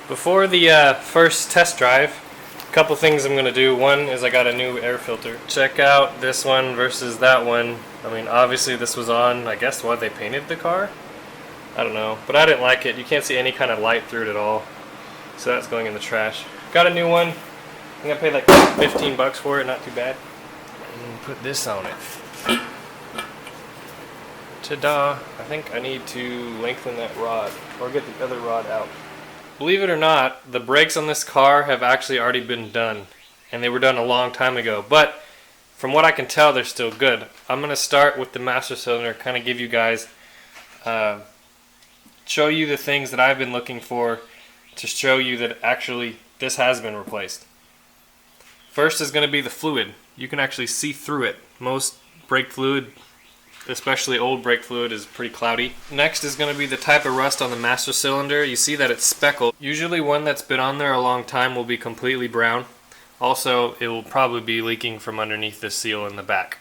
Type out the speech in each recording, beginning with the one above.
Before the first test drive, a couple things I'm going to do. One is I got a new air filter. Check out this one versus that one. I mean, obviously this was on, I guess, what, they painted the car? I don't know, but I didn't like it. You can't see any kind of light through it at all. So that's going in the trash. Got a new one. I think I paid like 15 bucks for it, not too bad. And put this on it. Ta-da! I think I need to lengthen that rod, or get the other rod out. Believe it or not, the brakes on this car have actually already been done, and they were done a long time ago, but from what I can tell, they're still good. I'm going to start with the master cylinder, kind of give you guys, show you the things that I've been looking for to show you that actually this has been replaced. First is going to be the fluid. You can actually see through it. Most brake fluid, especially old brake fluid, is pretty cloudy. Next is going to be the type of rust on the master cylinder. You see that it's speckled. Usually one that's been on there a long time will be completely brown. Also, it will probably be leaking from underneath the seal in the back.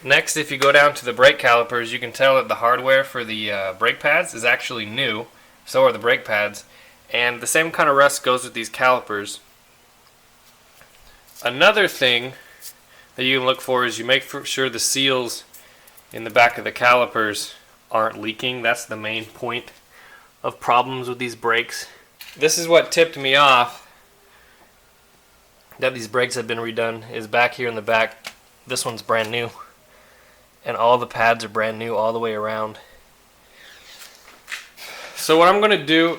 Next, if you go down to the brake calipers, you can tell that the hardware for the brake pads is actually new. So are the brake pads. And the same kind of rust goes with these calipers. Another thing that you can look for is you make sure the seals in the back of the calipers aren't leaking. That's the main point of problems with these brakes. This is what tipped me off that these brakes have been redone, is back here in the back. This one's brand new, and all the pads are brand new all the way around. So what I'm going to do,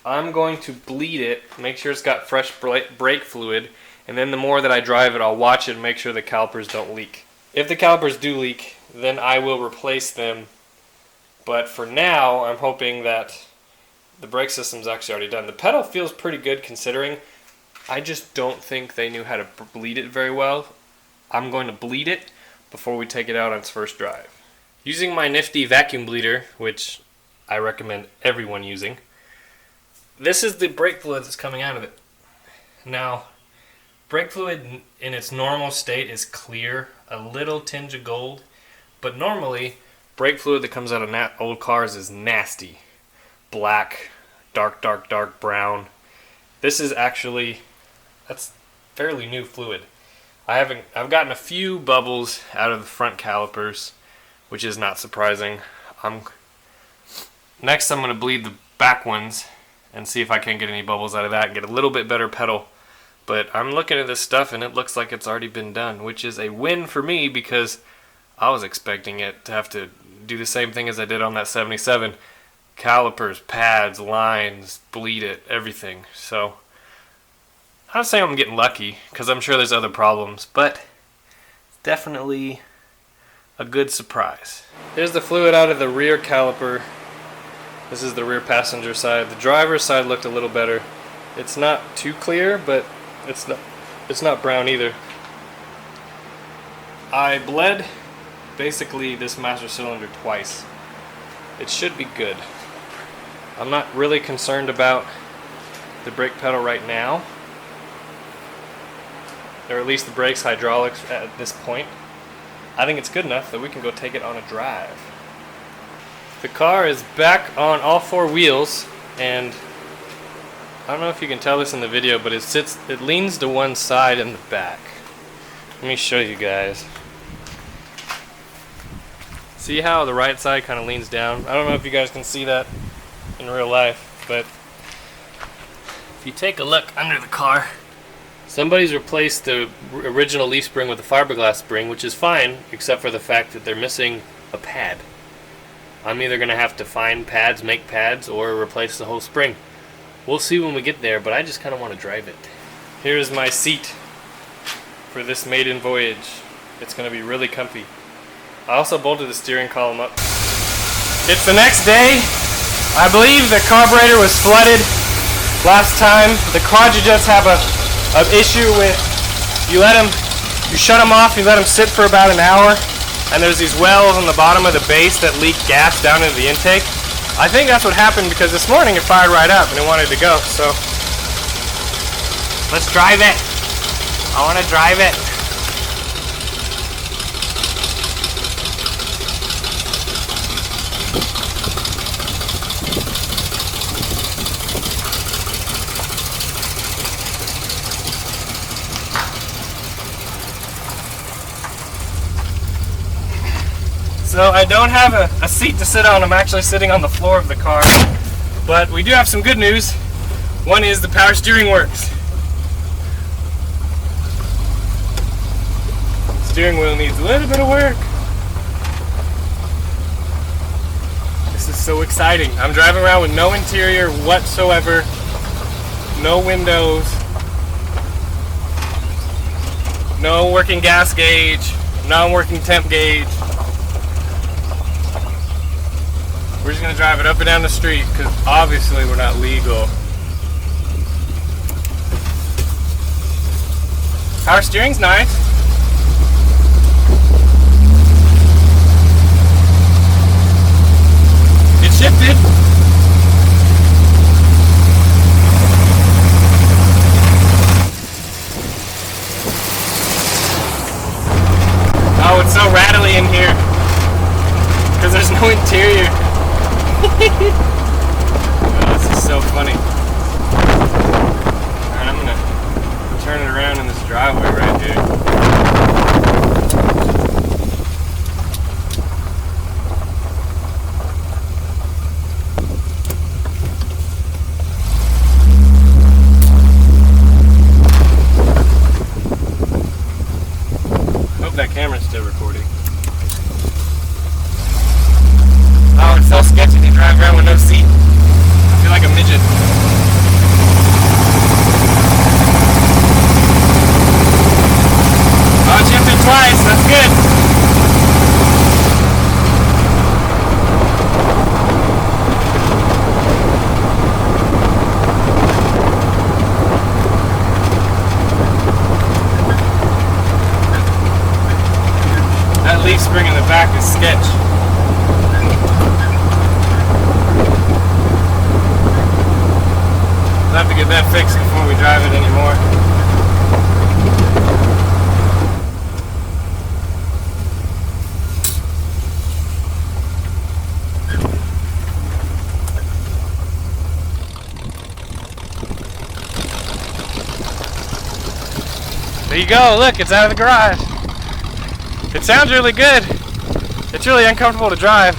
I'm going to bleed it, make sure it's got fresh brake fluid, and then the more that I drive it, I'll watch it and make sure the calipers don't leak. If the calipers do leak, then I will replace them. But for now, I'm hoping that the brake system's actually already done. The pedal feels pretty good considering. I just don't think they knew how to bleed it very well. I'm going to bleed it before we take it out on its first drive. Using my nifty vacuum bleeder, which I recommend everyone using, this is the brake fluid that's coming out of it. Now, brake fluid in its normal state is clear, a little tinge of gold, but normally brake fluid that comes out of old cars is nasty. Black, dark, dark, dark brown. This is actually, that's fairly new fluid. I've gotten a few bubbles out of the front calipers, which is not surprising. Next I'm going to bleed the back ones and see if I can get any bubbles out of that and get a little bit better pedal. But I'm looking at this stuff and it looks like it's already been done, which is a win for me because I was expecting it to have to do the same thing as I did on that 77. Calipers, pads, lines, bleed it, everything. So I'm saying I'm getting lucky because I'm sure there's other problems, but definitely a good surprise. Here's the fluid out of the rear caliper. This is the rear passenger side. The driver's side looked a little better. It's not too clear, but it's not brown either. I bled basically this master cylinder twice. It should be good. I'm not really concerned about the brake pedal right now, or at least the brakes, hydraulics at this point. I think it's good enough that we can go take it on a drive. The car is back on all four wheels, and I don't know if you can tell this in the video, but it leans to one side in the back. Let me show you guys. See how the right side kind of leans down? I don't know if you guys can see that in real life, but if you take a look under the car, somebody's replaced the original leaf spring with a fiberglass spring, which is fine, except for the fact that they're missing a pad. I'm either going to have to find pads, make pads, or replace the whole spring. We'll see when we get there, but I just kind of want to drive it. Here's my seat for this maiden voyage. It's going to be really comfy. I also bolted the steering column up. It's the next day. I believe the carburetor was flooded last time. The quad jets have an issue with, you shut them off, you let them sit for about an hour, and there's these wells on the bottom of the base that leak gas down into the intake. I think that's what happened because this morning it fired right up and it wanted to go, so let's drive it. I want to drive it. So I don't have a seat to sit on. I'm actually sitting on the floor of the car. But we do have some good news. One is the power steering works. Steering wheel needs a little bit of work. This is so exciting. I'm driving around with no interior whatsoever. No windows. No working gas gauge. Non-working temp gauge. We're just going to drive it up and down the street because obviously we're not legal. Power steering's nice. It shifted. Oh, it's so rattly in here because there's no interior. Oh, this is so funny. Alright, I'm gonna turn it around in this driveway right here. Hope that camera's still recording. Oh, it's so sketchy to drive around with no seat. I feel like a midget. Oh, it shifted twice. That's good. That leaf spring in the back is sketch. We'll have to get that fixed before we drive it anymore. There you go, look, it's out of the garage. It sounds really good. It's really uncomfortable to drive.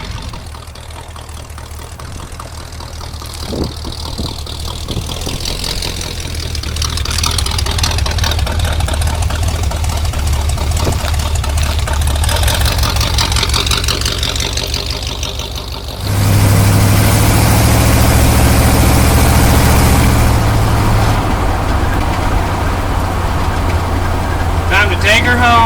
Time to take her home.